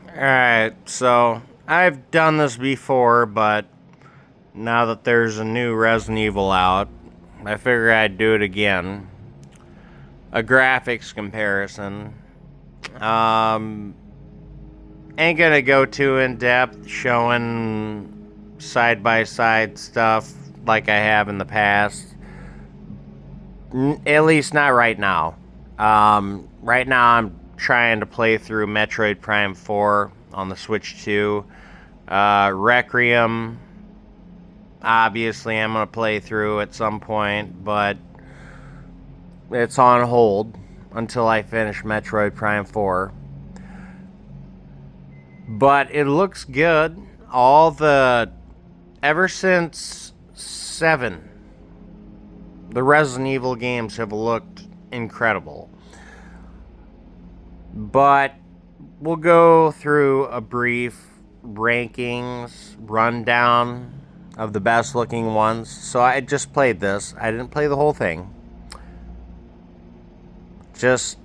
Alright, so I've done this before, but now that there's a new Resident Evil out, I figure I'd do it again. A graphics comparison. Um, ain't gonna go too in depth showing side by side stuff like I have in the past. At least not right now. Right now I'm trying to play through Metroid Prime 4 on the Switch 2. Requiem, obviously, I'm going to play through at some point, but it's on hold until I finish Metroid Prime 4. But it looks good. Ever since 7, the Resident Evil games have looked incredible. But we'll go through a brief rankings rundown of the best looking ones. So I just played this. I didn't play the whole thing. Just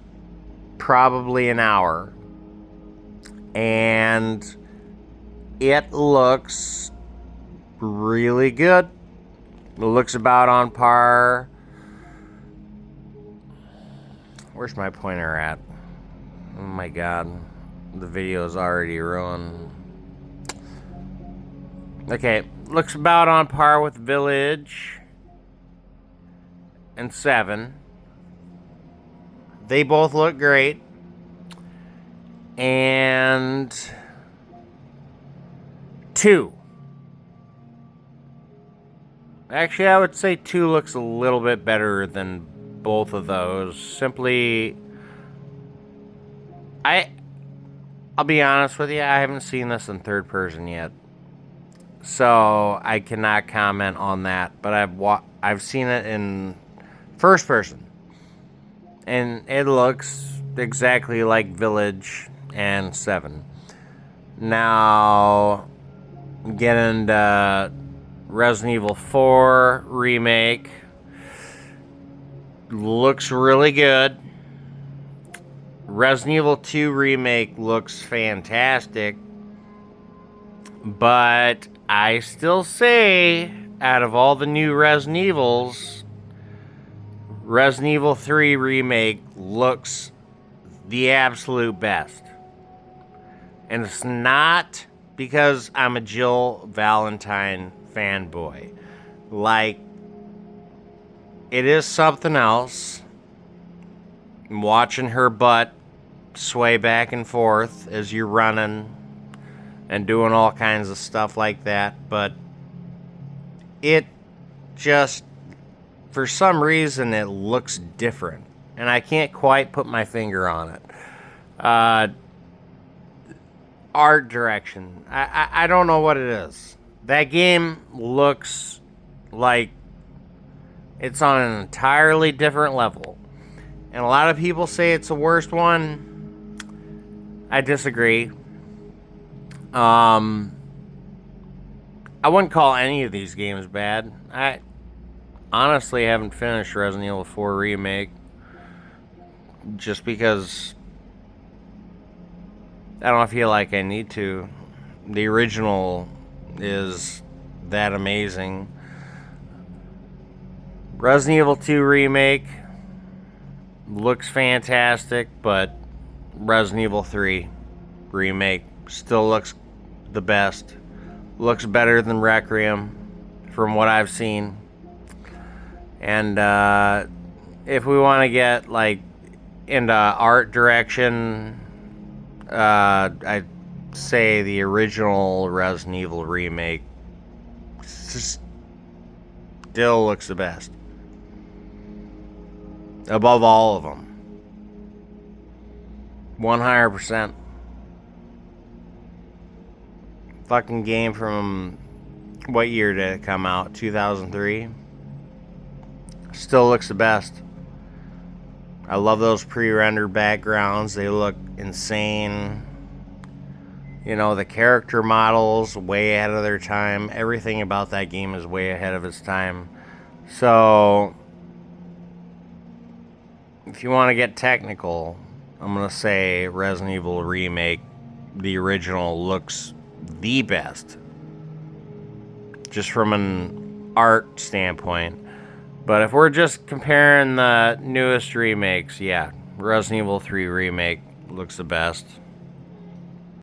probably an hour. And it looks really good. It looks about on par. Where's my pointer at? Oh my god. The video is already ruined. Okay, looks about on par with Village and 7. They both look great. And 2. Actually, I would say 2 looks a little bit better than both of those. Simply, I'll be honest with you, I haven't seen this in third person yet. So, I cannot comment on that, but I've seen it in first person. And it looks exactly like Village and 7. Now, get into Resident Evil 4 Remake. Looks really good. Resident Evil 2 Remake looks fantastic. But I still say, out of all the new Resident Evils, Resident Evil 3 Remake looks the absolute best. And it's not because I'm a Jill Valentine fanboy. Like, it is something else. I'm watching her butt sway back and forth as you're running and doing all kinds of stuff like that, but it just, for some reason, it looks different, and I can't quite put my finger on it. Art direction, I don't know what it is. That game looks like it's on an entirely different level, and a lot of people say it's the worst one. I disagree. I wouldn't call any of these games bad. I honestly haven't finished Resident Evil 4 Remake just because I don't feel like I need to. The original is that amazing. Resident Evil 2 Remake looks fantastic, but Resident Evil 3 Remake still looks the best. Looks better than Requiem from what I've seen. And if we want to get like into art direction, I'd say the original Resident Evil Remake still looks the best. Above all of them. 100%. Fucking game from, what year did it come out? 2003? Still looks the best. I love those pre-rendered backgrounds. They look insane. You know, the character models, way ahead of their time. Everything about that game is way ahead of its time. So, if you want to get technical, I'm going to say Resident Evil Remake the original looks the best, just from an art standpoint. But if we're just comparing the newest remakes, yeah, Resident Evil 3 Remake looks the best.